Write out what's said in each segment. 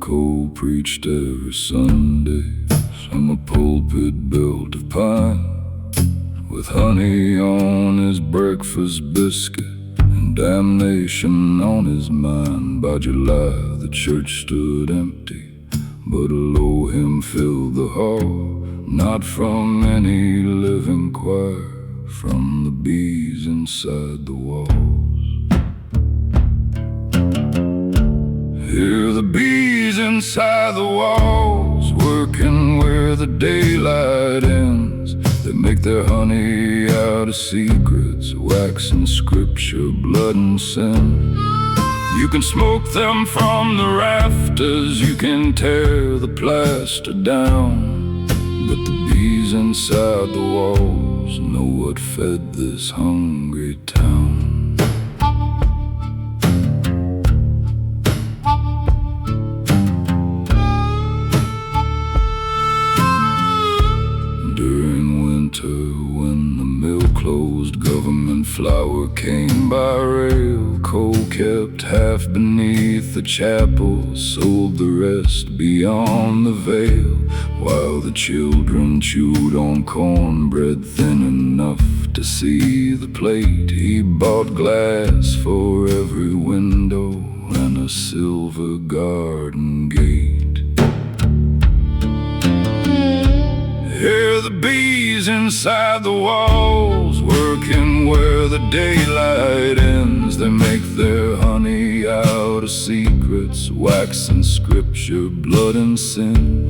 co-preached every Sunday from a pulpit built of pine, with honey on his breakfast biscuit and damnation on his mind. By July the church stood empty, but a low hymn filled the hall, not from any living choir, from the bees inside the walls. Hear the bees inside the walls, working where the daylight ends. They make their honey out of secrets, wax and scripture, blood and sin. You can smoke them from the rafters, you can tear the plaster down, but the bees inside the walls know what fed this hungry town. When the mill closed, government flour came by rail. Coal kept half beneath the chapel, sold the rest beyond the veil, while the children chewed on cornbread thin enough to see the plate. He bought glass for every window and a silver garden gate. Hear the bees inside the walls, working where the daylight ends. They make their honey out of secrets, wax and scripture, blood and sin.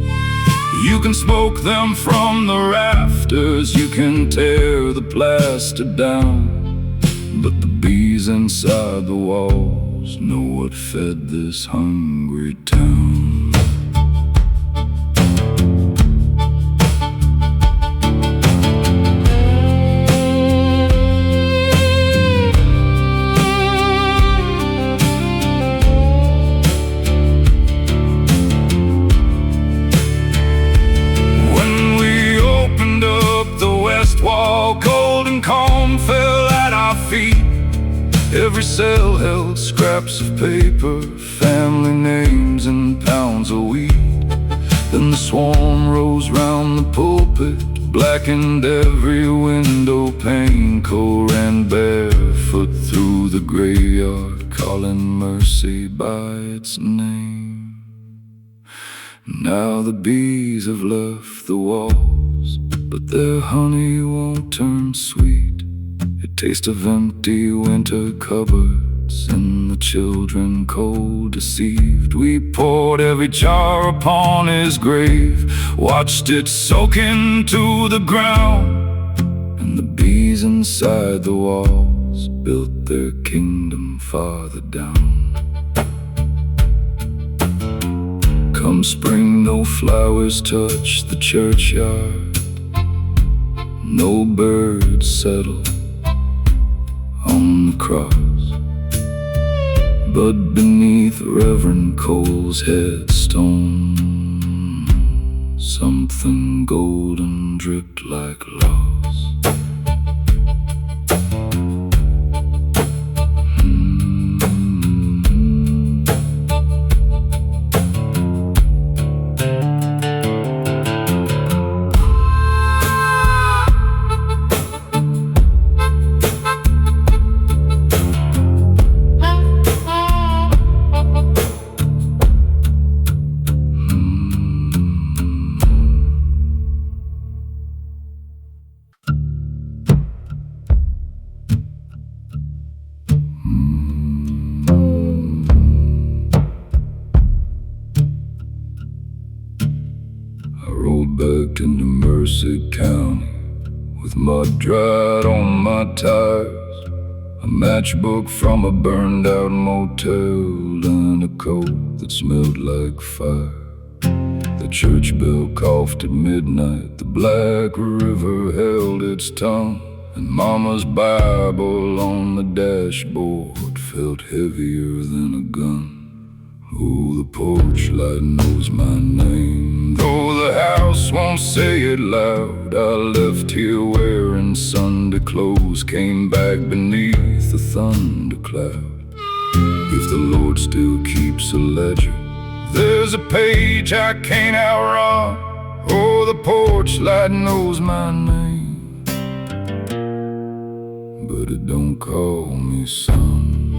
You can smoke them from the rafters, you can tear the plaster down, but the bees inside the walls know what fed this hungry town. Wall, golden calm fell at our feet. Every cell held scraps of paper, family names and pounds of wheat. Then the swarm rose round the pulpit, blackened every window pane. Cole ran barefoot through the graveyard, calling mercy by its name. Now the bees have left the walls, but their honey won't turn sweet. It tastes of empty winter cupboards and the children cold deceived. We poured every jar upon his grave, watched it soak into the ground, and the bees inside the walls built their kingdom farther down. Come spring, no flowers touch the churchyard, no birds settle on the cross, but beneath Reverend Cole's headstone, something golden dripped like loss. Back into Mercer County with mud dried on my tires, a matchbook from a burned out motel, and a coat that smelled like fire. The church bell coughed at midnight, the Black River held its tongue, and Mama's Bible on the dashboard felt heavier than a gun. Oh, the porch light knows my name, though the house won't say it loud. I left here wearing Sunday clothes, came back beneath a thundercloud. If the Lord still keeps a ledger, There's a page I can't outrun. Oh, the porch light knows my name, but it don't call me son.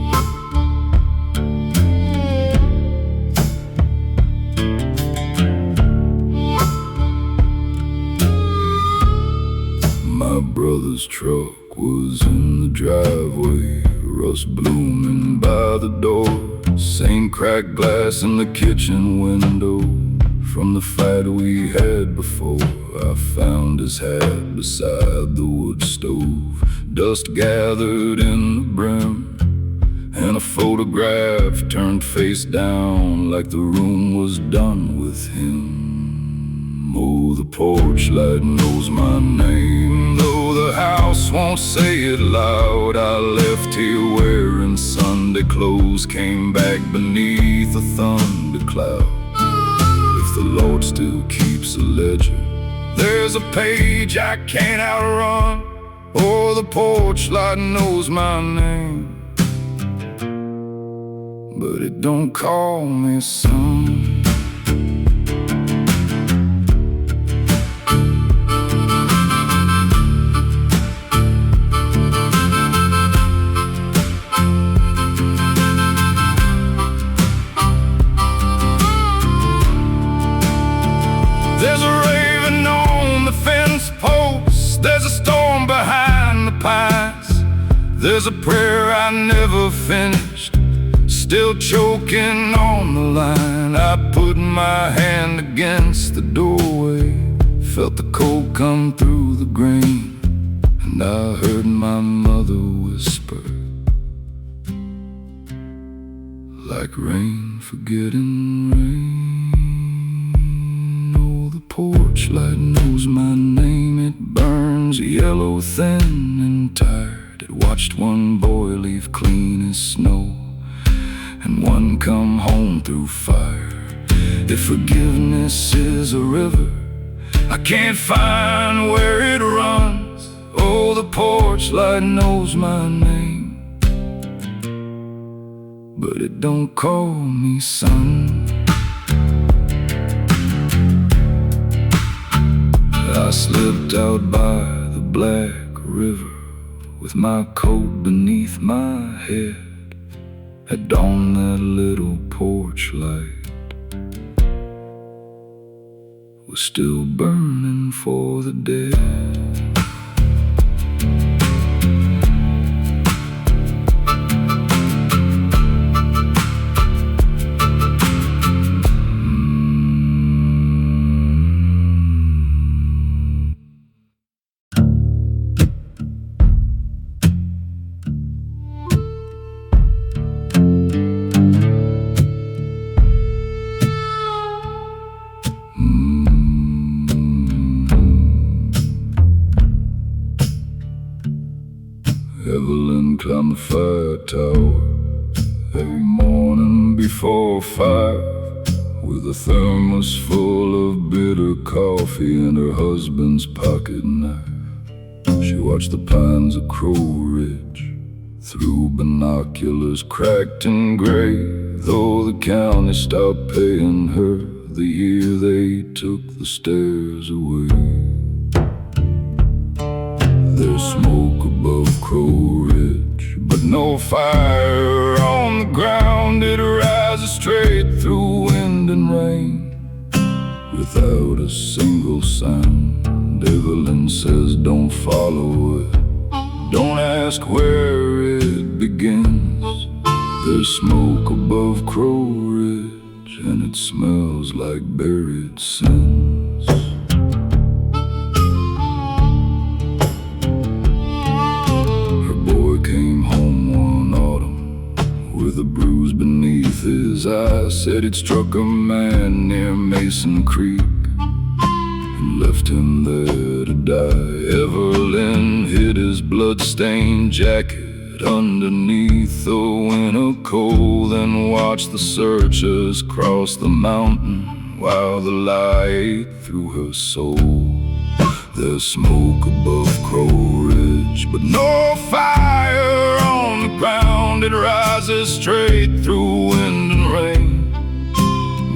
My brother's truck was in the driveway, rust blooming by the door, same cracked glass in the kitchen window from the fight we had before. I found his hat beside the wood stove, dust gathered in the brim, and a photograph turned face down like the room was done with him. Oh, the porch light knows my name, though the house won't say it loud. I left here wearing Sunday clothes, came back beneath a thundercloud. If the Lord still keeps a ledger, there's a page I can't outrun. Oh, the porch light knows my name, but it don't call me son. There's a raven on the fence post, there's a storm behind the pines, there's a prayer I never finished, still choking on the line. I put my hand against the doorway, felt the cold come through the grain, and I heard my mother whisper, like rain forgetting rain. Porch light knows my name, it burns yellow, thin and tired. It watched one boy leave clean as snow, and one come home through fire. If forgiveness is a river, I can't find where it runs. Oh, the porch light knows my name, but it don't call me son. I slipped out by the black river with my coat beneath my head. At dawn that little porch light was still burning for the dead. Evelyn climbed the fire tower every morning before 5, with a thermos full of bitter coffee and her husband's pocket knife. She watched the pines of Crow Ridge through binoculars cracked and gray, though the county stopped paying her the year they took the stairs away. There's smoke above Crow Ridge, but no fire on the ground. It rises straight through wind and rain without a single sound. Evelyn says don't follow it, don't ask where it begins. There's smoke above Crow Ridge, and it smells like buried sins. With a bruise beneath his eye, said he'd struck a man near Mason Creek and left him there to die. Evelyn hid his blood-stained jacket underneath the winter cold, then watched the searchers cross the mountain while the lie ate through her soul. There's smoke above Crow Ridge, but no fire on the ground. It rises straight through wind and rain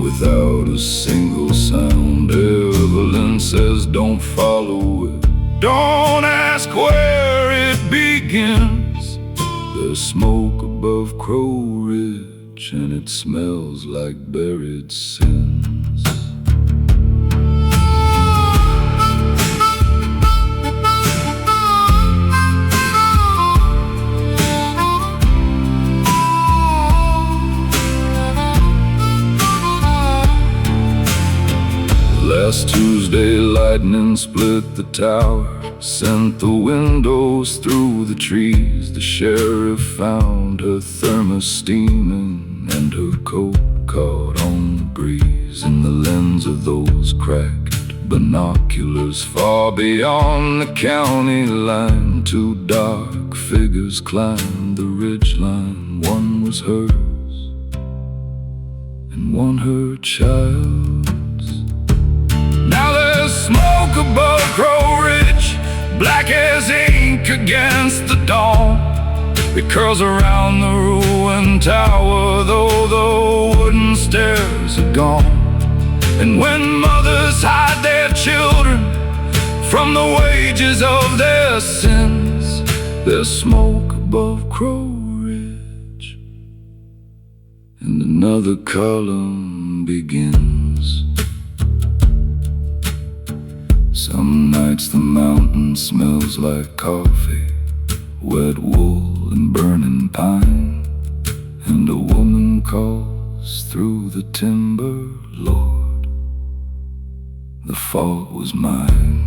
sound. Evelyn says don't follow it, don't ask where it begins. There's smoke above Crow Ridge, and it smells like buried sins. Last Tuesday, lightning split the tower, sent the windows through the trees. The sheriff found her thermos steaming, and her coat caught on the breeze. In the lens of those cracked binoculars, far beyond the county line, two dark figures climbed the ridgeline. One was hers, and one her child's. Now there's smoke above Crow Ridge, black as ink against the dawn. It curls around the ruined tower, though the wooden stairs are gone. And when mothers hide their children from the wages of their sins, there's smoke above Crow Ridge, and another column begins. Some nights the mountain smells like coffee, wet wool and burning pine. And a woman calls through the timber, Lord, the fault was mine.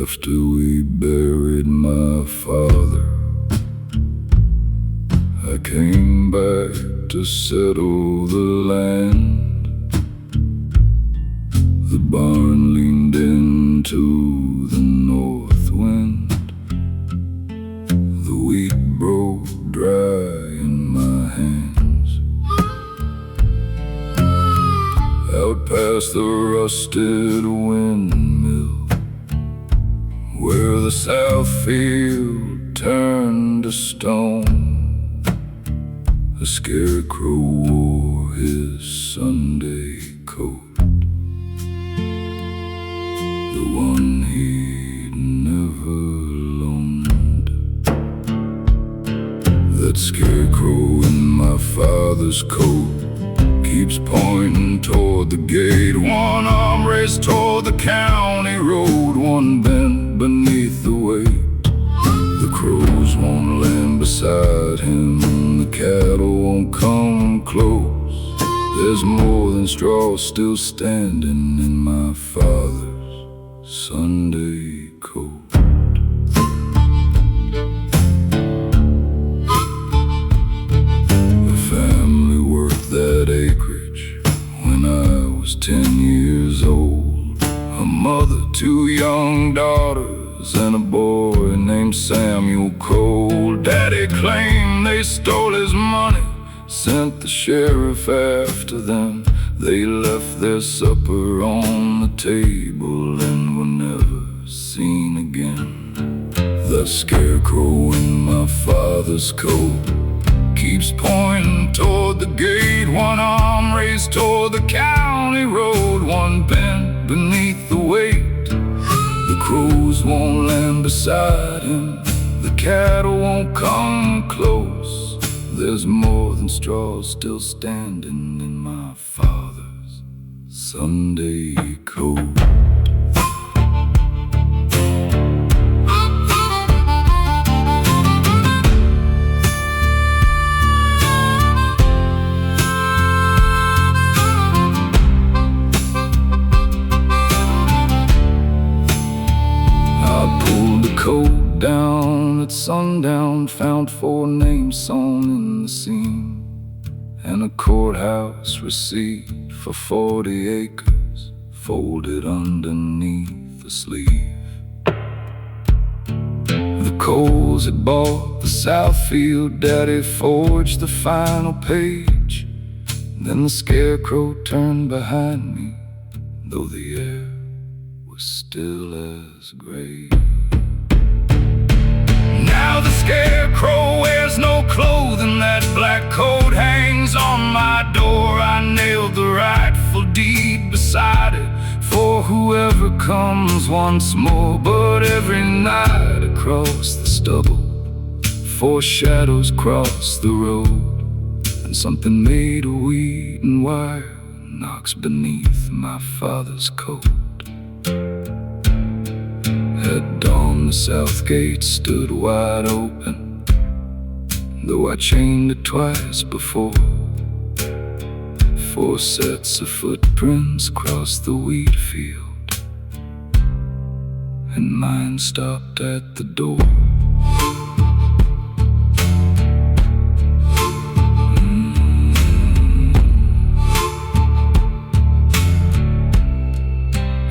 After we buried my father, I came back to settle the land. The barn leaned into the north wind. The wheat broke dry in my hands. Out past the rusted windmill, where the south field turned to stone, a scarecrow wore his Sunday coat, the one he'd never loaned. That scarecrow in my father's coat keeps pointing toward the gate. One arm raised toward the county road, one bent beneath the weight. The crows won't land beside him, the cattle won't come close. There's more than straw still standing in my father's Sunday coat. The family worked that acreage when I was 10 years old. A mother, 2 young daughters, and a boy named Samuel Cole. Daddy claimed they stole his money, sent the sheriff after them. They left their supper on the table and were never seen again. The scarecrow in my father's coat keeps pointing toward the gate, one arm raised toward the county road, one bent beneath the weight. The crows won't land beside him, the cattle won't come close. There's more than straw still standing in my father's Sunday coat. Coat down, it sundown, found 4 names sewn in the seam, and a courthouse receipt for 40 acres folded underneath the sleeve. The coals had bought the Southfield, Daddy forged the final page. Then the scarecrow turned behind me, though the air was still as gray. Now the scarecrow wears no clothing, that black coat hangs on my door. I nailed the rightful deed beside it for whoever comes once more. But every night across the stubble, 4 shadows cross the road, and something made of wheat and wire knocks beneath my father's coat. At dawn the south gate stood wide open, though I chained it twice before. 4 sets of footprints crossed the wheat field, and mine stopped at the door.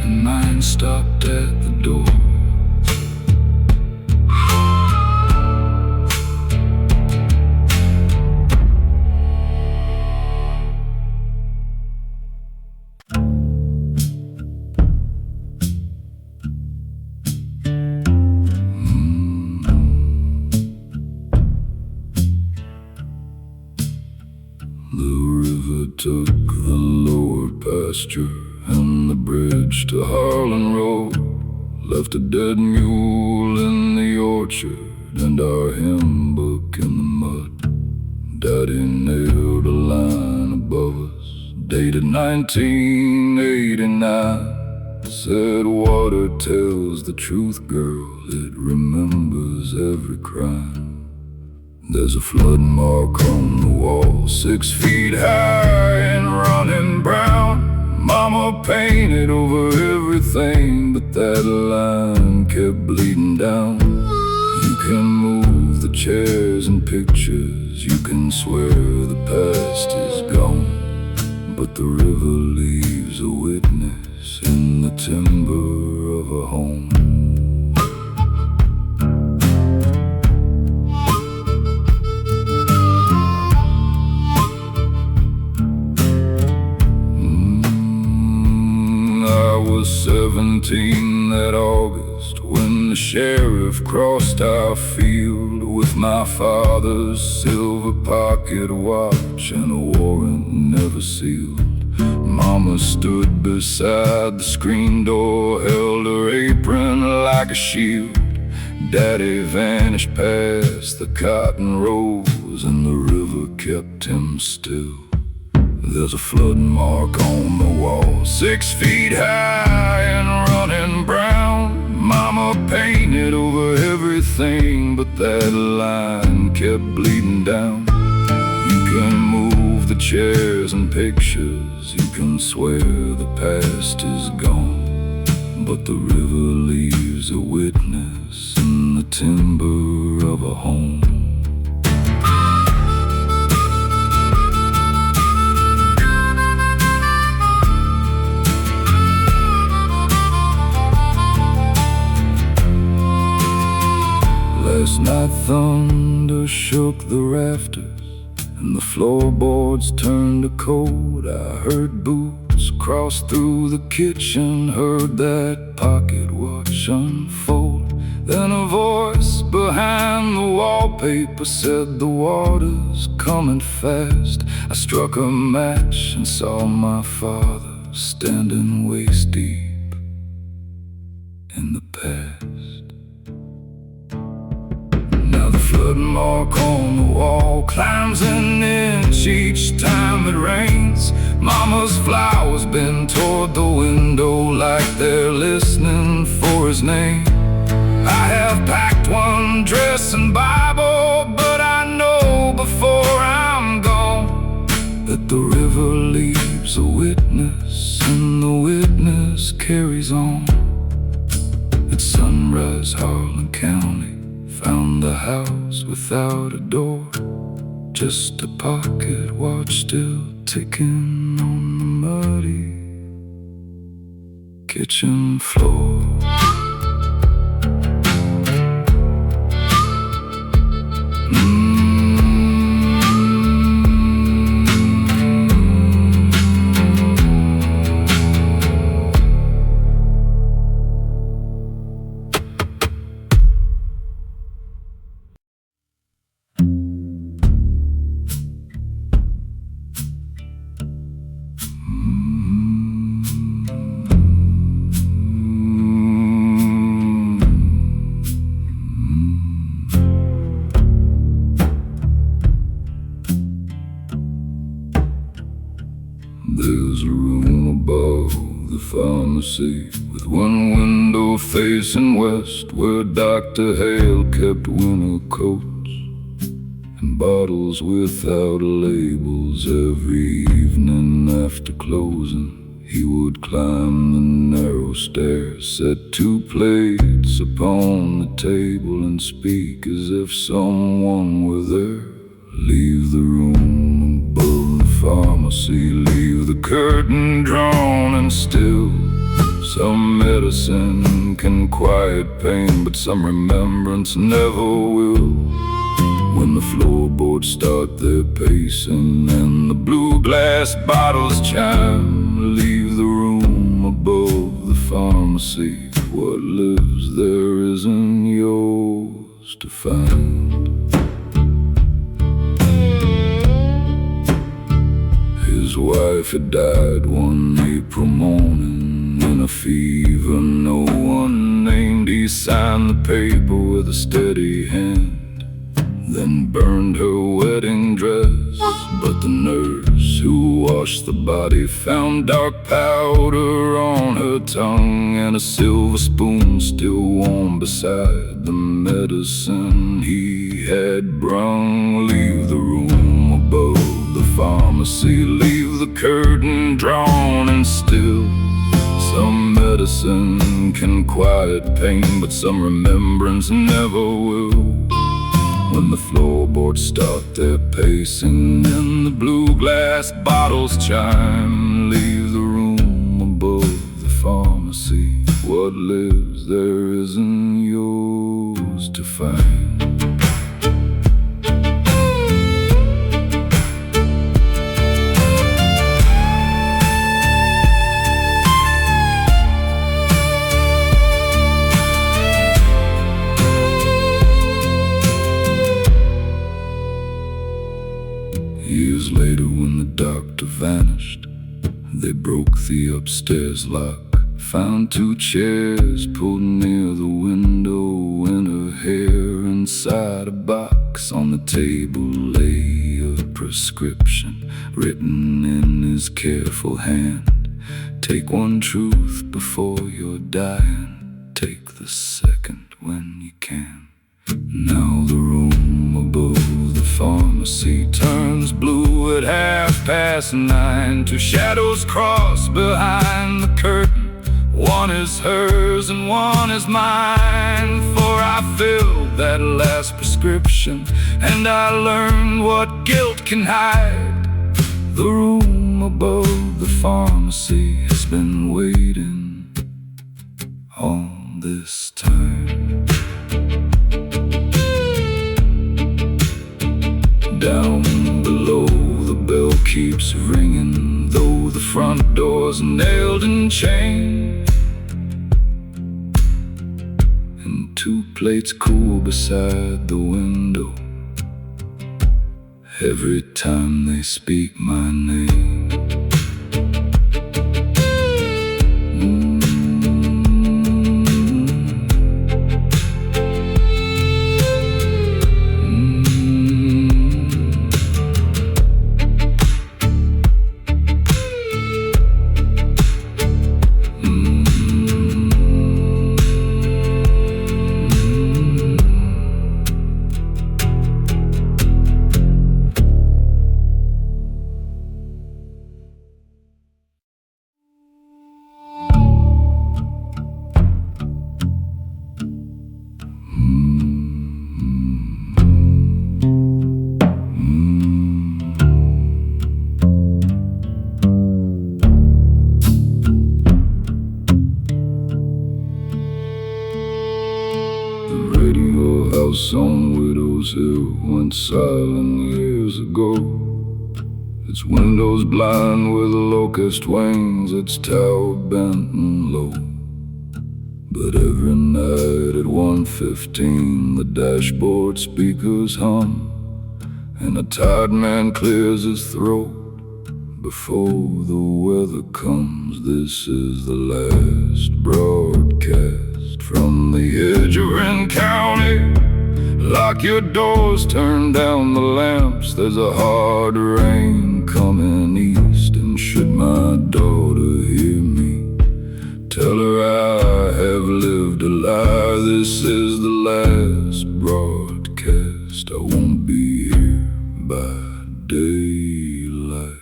And mine stopped at the door. Took the lower pasture and the bridge to Harlan Road, left a dead mule in the orchard and our hymn book in the mud. Daddy nailed a line above us, dated 1989. Said water tells the truth, girl, it remembers every crime. There's a flood mark on the wall, 6 feet high and running brown. Mama painted over everything, but that line kept bleeding down. You can move the chairs and pictures, you can swear the past is gone, but the river leaves a witness in the timber of a home. I was 17 that August when the sheriff crossed our field with my father's silver pocket watch and a warrant never sealed. Mama stood beside the screen door, held her apron like a shield. Daddy vanished past the cotton rows, and the river kept him still. There's a flood mark on the wall, 6 feet high and running brown. Mama painted over everything, but that line kept bleeding down. You can move the chairs and pictures, you can swear the past is gone, but the river leaves a witness in the timber of a home. Last night thunder shook the rafters, and the floorboards turned to cold. I heard boots cross through the kitchen, heard that pocket watch unfold. Then a voice behind the wallpaper said the water's coming fast. I struck a match and saw my father standing waist deep in the past. Now the flood mark on the wall climbs an inch each time it rains. Mama's flowers bend toward the window like they're listening for his name. I have packed one dress and Bible, but I know before I'm gone that the river leaves a witness, and the witness carries on. At Sunrise, Harlan County Found the house without a door, just a pocket watch still ticking on the muddy kitchen floor. There's a room above the pharmacy with one window facing west, where Dr. Hale kept winter coats and bottles without labels. Every evening after closing, he would climb the narrow stairs, set 2 plates upon the table, and speak as if someone were there. Leave the room above the pharmacy, leave the curtain drawn and still. Some medicine can quiet pain, but some remembrance never will. When the floorboards start their pacing and the blue glass bottles chime, leave the room above the pharmacy. What lives there isn't yours to find. His wife had died one April morning in a fever no one named. He signed the paper with a steady hand, then burned her wedding dress. But the nurse who washed the body found dark powder on her tongue, and a silver spoon still warm beside the medicine he had brung. Leave the room above the pharmacy, leave the curtain drawn and still. Some medicine can quiet pain, but some remembrance never will. When the floorboards start their pacing and the blue glass bottles chime, leave the room above the pharmacy. What lives there isn't yours to find. Years later, when the doctor vanished, they broke the upstairs lock, found 2 chairs pulled near the window, and her hair inside a box. On the table lay a prescription written in his careful hand. Take one truth before you're dying, take the second when you can. Now the room above the pharmacy turns blue at 9:30. 2 shadows cross behind the curtain. One is hers and one is mine. For I filled that last prescription, and I learned what guilt can hide. The room above the pharmacy has been waiting all this time. Down below, the bell keeps ringing, though the front door's nailed and chained, and 2 plates cool beside the window every time they speak my name. radio house on Widow's Hill went silent years ago. Its windows blind with locust wings, its tower bent and low. But every night at 1:15 the dashboard speakers hum, and a tired man clears his throat before the weather comes. This is the last broadcast from the edge of Marin County. Lock your doors, turn down the lamps, there's a hard rain coming east. And should my daughter hear me, tell her I have lived a lie. This is the last broadcast. I won't be here by daylight.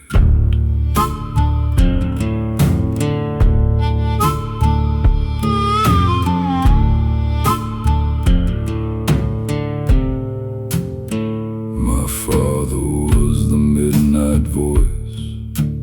My father was the midnight voice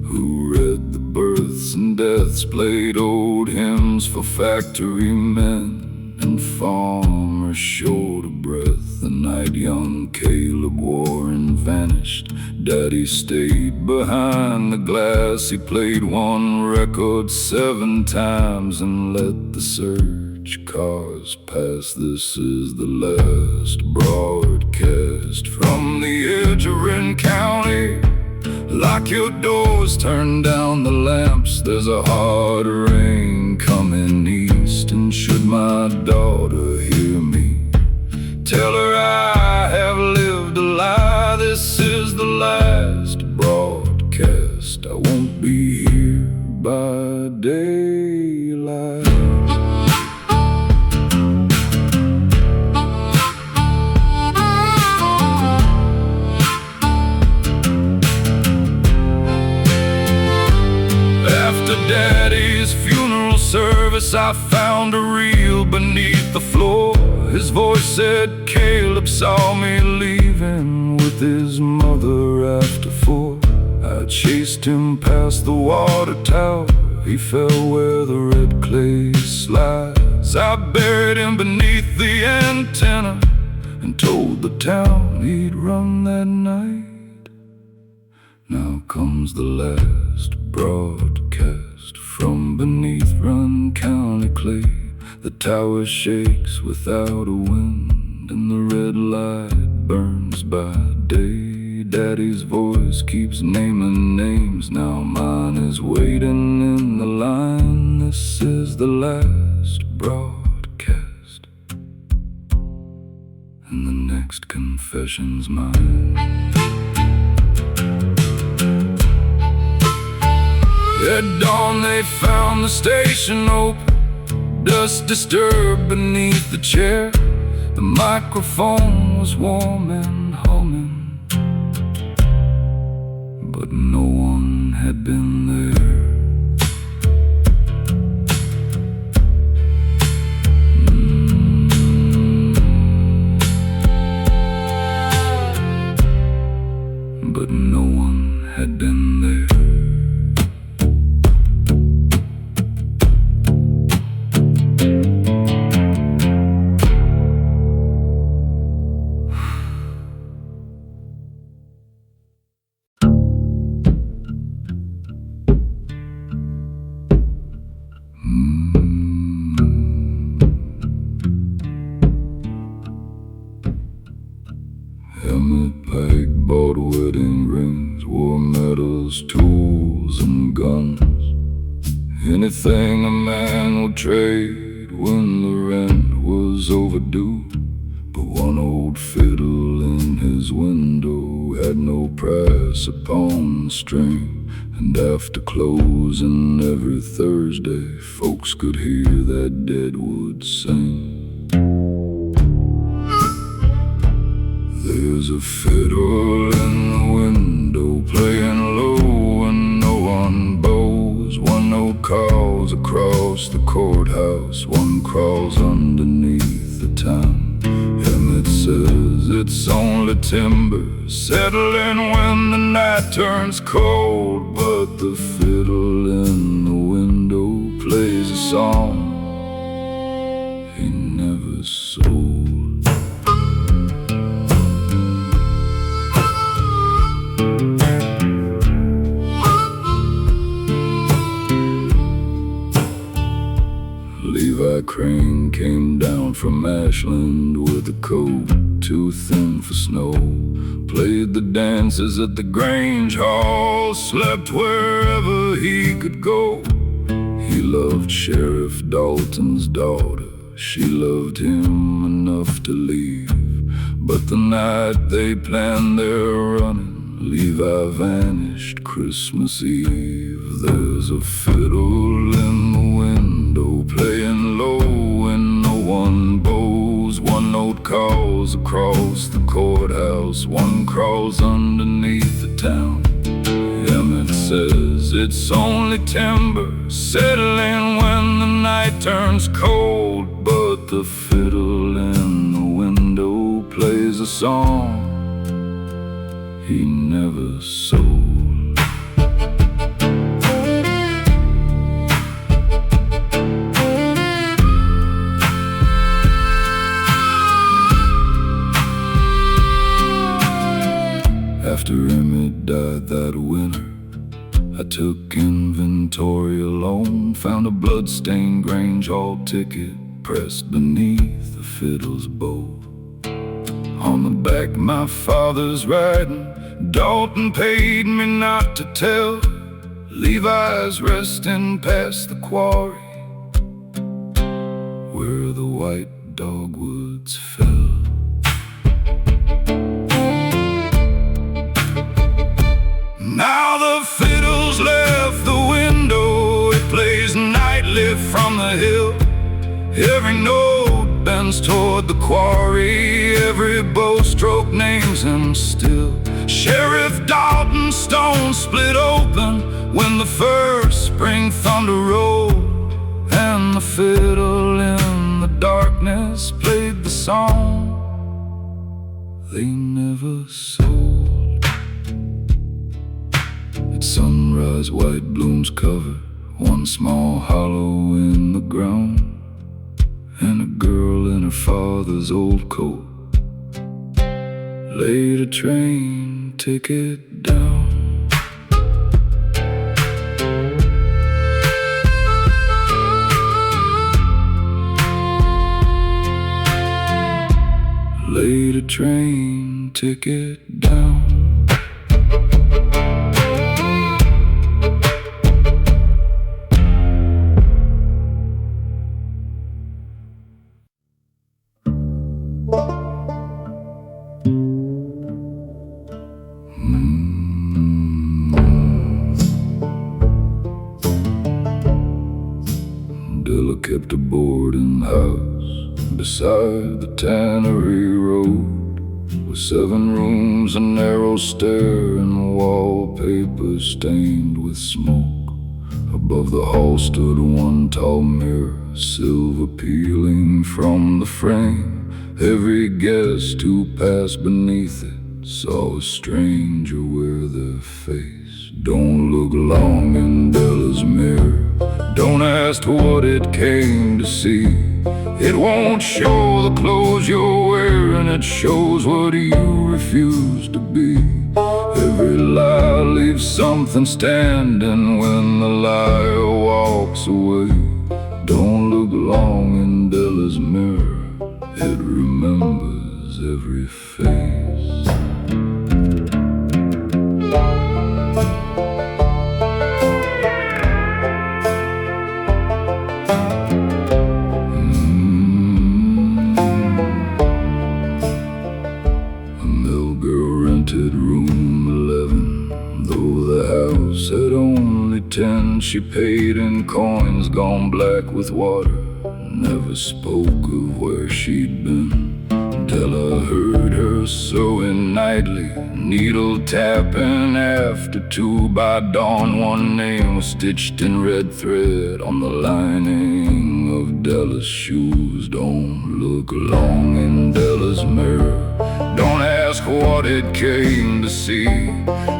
who read the births and deaths, played old hymns for factory men and farmers short of breath. The night young Caleb wore and vanished, Daddy stayed behind the glass. He played one record 7 times and let the search cars pass. This is the last broadcast from the edge of Marin County. Lock your doors, turn down the lamps, there's a hard rain coming east. And should my daughter hear me, tell her I have lived a lie. This is the last broadcast. I won't be here by daylight. After Daddy's funeral service, I found a reel beneath the floor. His voice said, Caleb saw me leaving with his mother after 4. I chased him past the water tower, he fell where the red clay slides. I buried him beneath the antenna and told the town he'd run that night. Now comes the last broadcast from beneath Run County clay. The tower shakes without a wind, and the red light burns by day. Daddy's voice keeps naming names, now mine is waiting in the line. This is the last broadcast, and the next confession's mine. At dawn they found the station open, dust disturbed beneath the chair. The microphone was warm and humming, but no one had been there. But no one had been there. Emmett Pike bought wedding rings, wore medals, tools, and guns. Anything a man would trade when the rent was overdue. But one old fiddle in his window had no price upon the string. And after closing every Thursday, folks could hear that deadwood sing. There's a fiddle in the window playing low and no one bows. One note calls across the courthouse, one crawls underneath the town. Emmett says it's only timber settling when the night turns cold. But the fiddle in the window plays a song he never sold. from Ashland with a coat too thin for snow. Played the dances at the Grange Hall, slept wherever he could go. He loved Sheriff Dalton's daughter, she loved him enough to leave. But the night they planned their running, Levi vanished Christmas Eve. There's a fiddle in the window playing low when no one bows. One note calls across the courthouse, one crawls underneath the town. Emmett says it's only timber settling when the night turns cold, but the fiddle in the window plays a song he never sold. After Emmett died that winter, I took inventory alone, found a blood-stained Grange Hall ticket pressed beneath the fiddle's bow. On the back my father's writing, Dalton paid me not to tell. Levi's resting past the quarry where the white dogwoods fell. Now the fiddle's left the window, it plays nightly from the hill. Every note bends toward the quarry, every bowstroke names him still. Sheriff Dalton's stone split open when the first spring thunder rolled, and the fiddle in the darkness played the song they never sold. At sunrise, white blooms cover one small hollow in the ground, and a girl in her father's old coat laid a train ticket down. Laid a train ticket down. Della kept a boarding house beside the Tannery Road, with 7 rooms, a narrow stair, and wallpaper stained with smoke. Above the hall stood one tall mirror, silver peeling from the frame. Every guest who passed beneath it saw a stranger wear their face. Don't look long in Della's mirror, don't ask what it came to see. It won't show the clothes you're wearing, it shows what you refuse to be. Every lie leaves something standing when the liar walks away. Don't look long in Della's mirror, it remembers every face. Room 11, though the house had only 10. She paid in coins gone black with water, never spoke of where she'd been. Della heard her sewing nightly, needle tapping after 2. By dawn one name was stitched in red thread on the lining of Della's shoes. Don't look long in Della's mirror, don't ask what it came to see.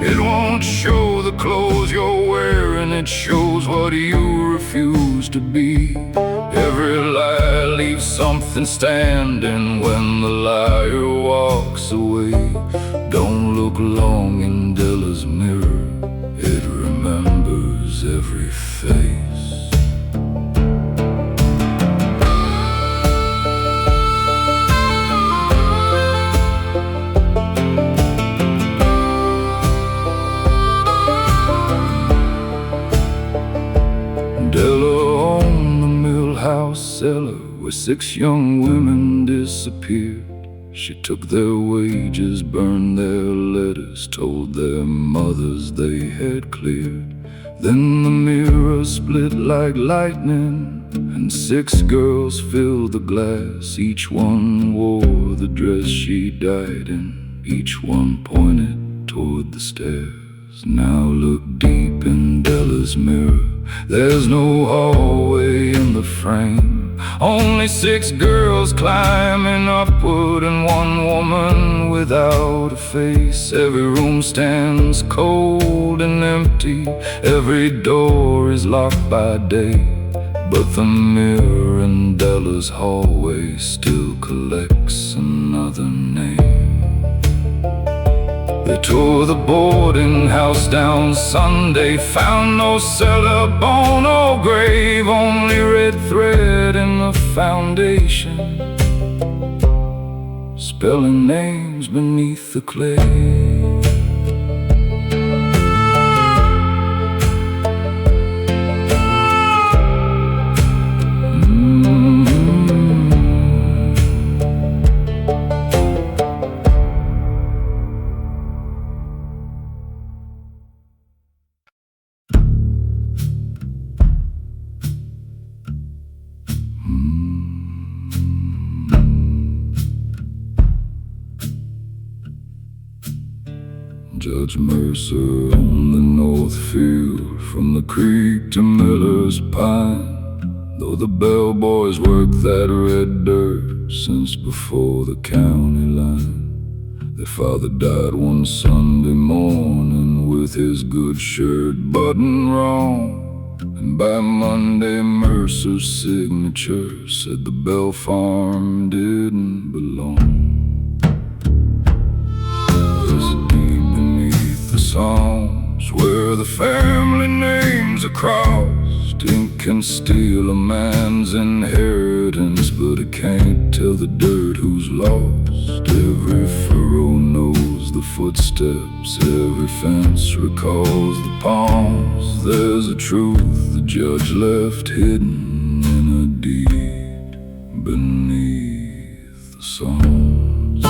It won't show the clothes you're wearing, it shows what you refuse to be. Every lie leaves something standing when the liar walks away. Don't look long in Della's mirror, it remembers every face. 6 young women disappeared. She took their wages, burned their letters, told their mothers they had cleared. Then the mirror split like lightning, and 6 girls filled the glass. Each one wore the dress she died in, each one pointed toward the stairs. Now look deep in Della's mirror, there's no hallway in the frame. Only 6 girls climbing upward and one woman without a face. Every room stands cold and empty, every door is locked by day, but the mirror in Della's hallway still collects another name. They tore the boarding house down Sunday, found no cellar, bone or grave, only red thread in the foundation, spelling names beneath the clay. Judge Mercer on the north field, from the creek to Miller's Pine. Though the bellboys worked that red dirt since before the county line, their father died one Sunday morning with his good shirt buttoned wrong. And by Monday Mercer's signature said the Bell Farm didn't belong. Songs where the family names are crossed. Ink can steal a man's inheritance, but it can't tell the dirt who's lost. Every furrow knows the footsteps, every fence recalls the palms. There's a truth the judge left hidden in a deed beneath the songs.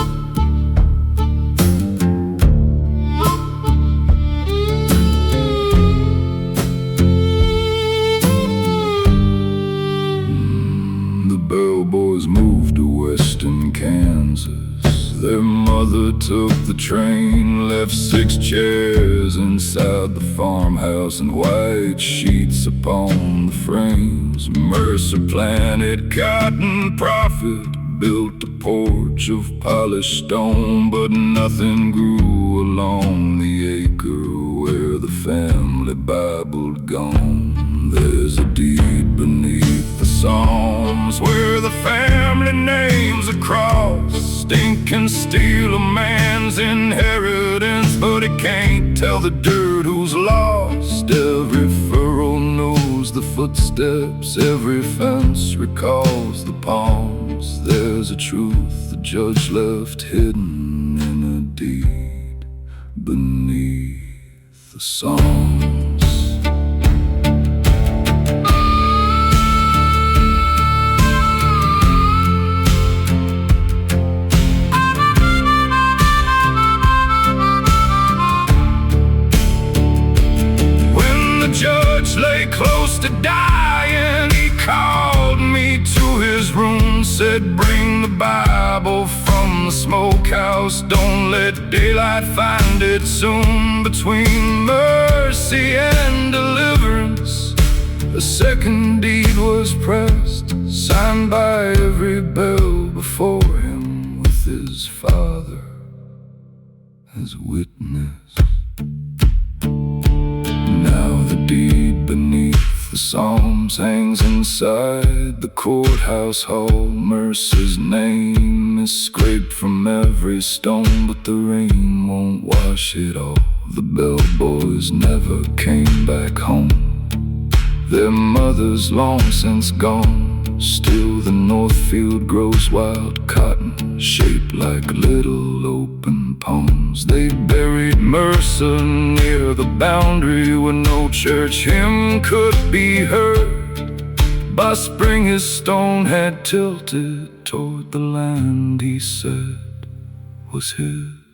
Bellboys moved to western Kansas. Their mother took the train, left 6 chairs inside the farmhouse and white sheets upon the frames. Mercer planted cotton profit, built a porch of polished stone, but nothing grew along the acre where the family Bible had gone. There's a deed beneath the Psalms where the family names are crossed. Ink can steal a man's inheritance, but it can't tell the dirt who's lost. Every furrow knows the footsteps, every fence recalls the palms. There's a truth the judge left hidden in a deed beneath the songs. Judge lay close to dying, he called me to his room, said bring the Bible from the smokehouse, don't let daylight find it soon. Between mercy and deliverance, a second deed was pressed, signed by every bell before him, with his father as witness. Now the deed beneath the Psalms hangs inside the courthouse hall. Mercer's name is scraped from every stone, but the rain won't wash it all. The bellboys never came back home. Their mother's long since gone. Still the north field grows wild cotton, shaped like little open palms. They buried Mercer near the boundary where no church hymn could be heard. by spring his stone head tilted toward the land he said was his.